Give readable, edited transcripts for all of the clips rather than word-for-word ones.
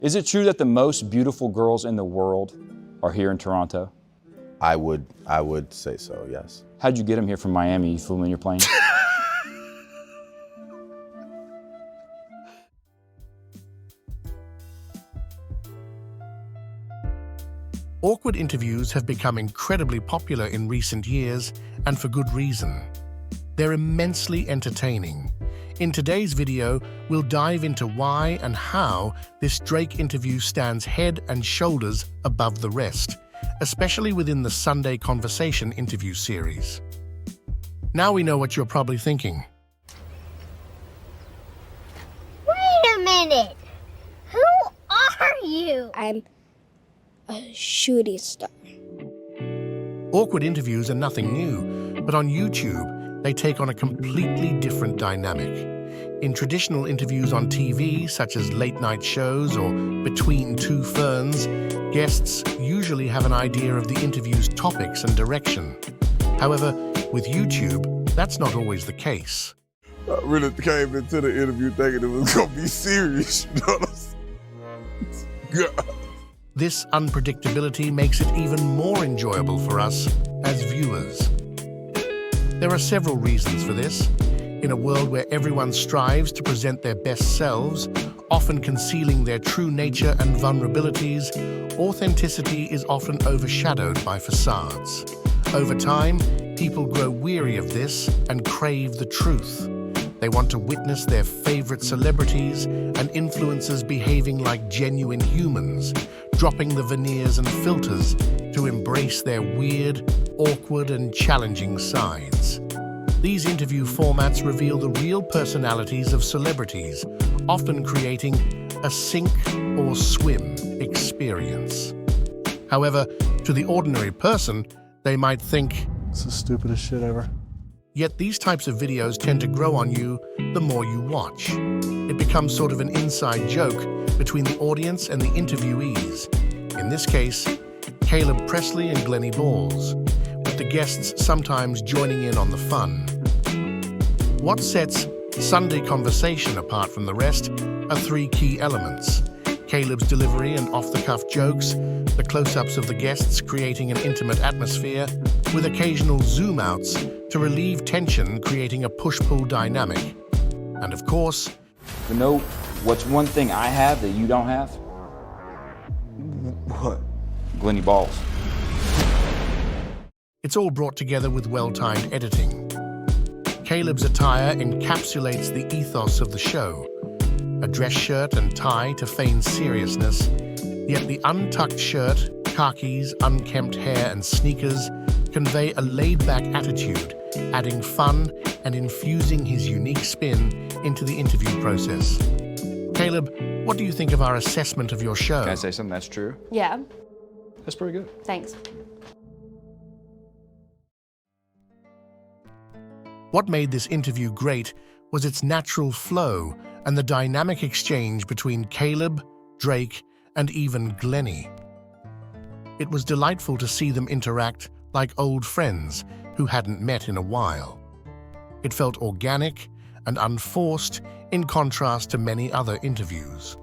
Is it true that the most beautiful girls in the world are here in Toronto? I would say so, yes. How'd you get them here from Miami? You flew them in your plane? Awkward interviews have become incredibly popular in recent years, and for good reason. They're immensely entertaining. In today's video, we'll dive into why and how this Drake interview stands head and shoulders above the rest, especially within the Sundae Conversation interview series. Now we know what you're probably thinking. Wait a minute! Who are you? I'm a shooting star. Awkward interviews are nothing new, but on YouTube, they take on a completely different dynamic. In traditional interviews on TV, such as late-night shows or Between Two Ferns, guests usually have an idea of the interview's topics and direction. However, with YouTube, that's not always the case. I really came into the interview thinking it was gonna be serious, you know what I'm saying? God. This unpredictability makes it even more enjoyable for us as viewers. There are several reasons for this. In a world where everyone strives to present their best selves, often concealing their true nature and vulnerabilities, authenticity is often overshadowed by facades. Over time, people grow weary of this and crave the truth. They want to witness their favorite celebrities and influencers behaving like genuine humans, dropping the veneers and filters to embrace their weird, awkward, and challenging sides. These interview formats reveal the real personalities of celebrities, often creating a sink or swim experience. However, to the ordinary person, they might think, "It's the stupidest shit ever." Yet these types of videos tend to grow on you the more you watch. It becomes sort of an inside joke between the audience and the interviewees. In this case, Caleb Presley and Glennie Balls, with the guests sometimes joining in on the fun. What sets Sundae Conversation apart from the rest are three key elements: Caleb's delivery and off-the-cuff jokes, the close-ups of the guests creating an intimate atmosphere, with occasional zoom-outs to relieve tension, creating a push-pull dynamic. And of course, You know what's one thing I have that you don't have? What? Glennie Balls. it's all brought together with well-timed editing. Caleb's attire encapsulates the ethos of the show. A dress shirt and tie to feign seriousness, yet the untucked shirt, khakis, unkempt hair, and sneakers convey a laid-back attitude, adding fun and infusing his unique spin into the interview process. Caleb, what do you think of our assessment of your show? Can I say something that's true? Yeah, That's pretty good. thanks. What made this interview great was its natural flow and the dynamic exchange between Caleb, Drake, and even Glennie. It was delightful to see them interact like old friends who hadn't met in a while. It felt organic and unforced in contrast to many other interviews.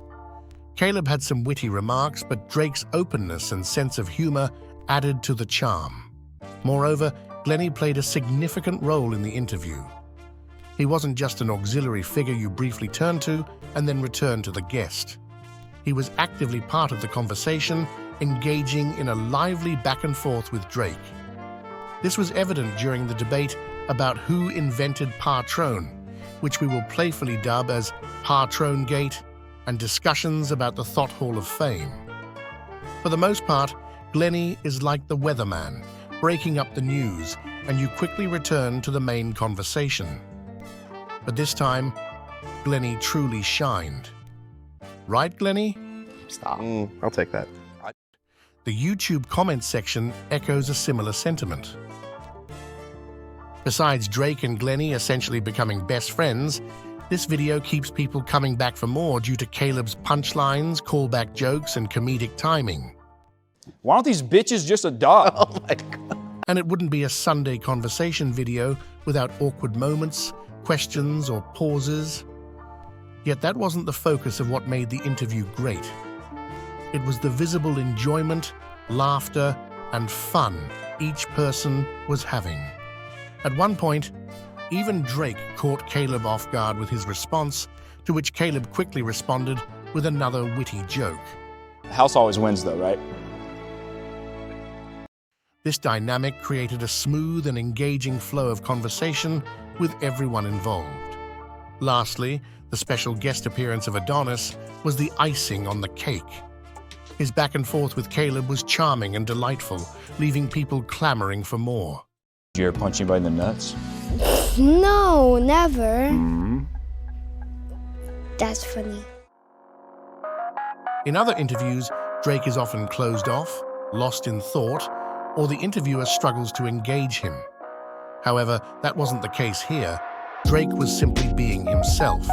Caleb had some witty remarks, but Drake's openness and sense of humor added to the charm. Moreover, Glennie played a significant role in the interview. He wasn't just an auxiliary figure you briefly turned to and then returned to the guest. He was actively part of the conversation, engaging in a lively back and forth with Drake. This was evident during the debate about who invented Patron, which we will playfully dub as Patron-gate, and discussions about the Thought Hall of Fame. For the most part, Glennie is like the weatherman, breaking up the news, and you quickly return to the main conversation. But this time, Glennie truly shined. Right, Glennie? Stop. I'll take that. The YouTube comment section echoes a similar sentiment. Besides Drake and Glennie essentially becoming best friends, this video keeps people coming back for more due to Caleb's punchlines, callback jokes, and comedic timing. Why aren't these bitches just a dog? Oh my God. And it wouldn't be a Sundae Conversation video without awkward moments, questions, or pauses. Yet that wasn't the focus of what made the interview great. It was the visible enjoyment, laughter, and fun each person was having. At one point, even Drake caught Caleb off guard with his response, to which Caleb quickly responded with another witty joke. House always wins though, right? This dynamic created a smooth and engaging flow of conversation with everyone involved. Lastly, the special guest appearance of Adonis was the icing on the cake. His back and forth with Caleb was charming and delightful, leaving people clamoring for more. Did you ever punch anybody in the nuts? No, never. That's funny. In other interviews, Drake is often closed off, lost in thought, or the interviewer struggles to engage him. However, that wasn't the case here. Drake was simply being himself.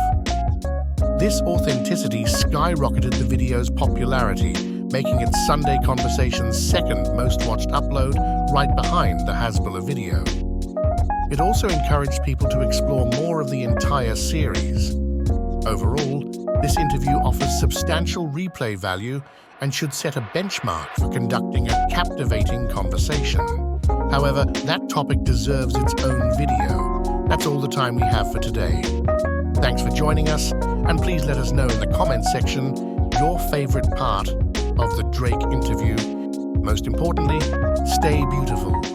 This authenticity skyrocketed the video's popularity, making it Sundae Conversation's second most watched upload, right behind the Hasbulla video. It also encouraged people to explore more of the entire series. Overall, this interview offers substantial replay value and should set a benchmark for conducting a captivating conversation. However, that topic deserves its own video. That's all the time we have for today. Thanks for joining us, and please let us know in the comments section your favorite part of the Drake interview. Most importantly, stay beautiful.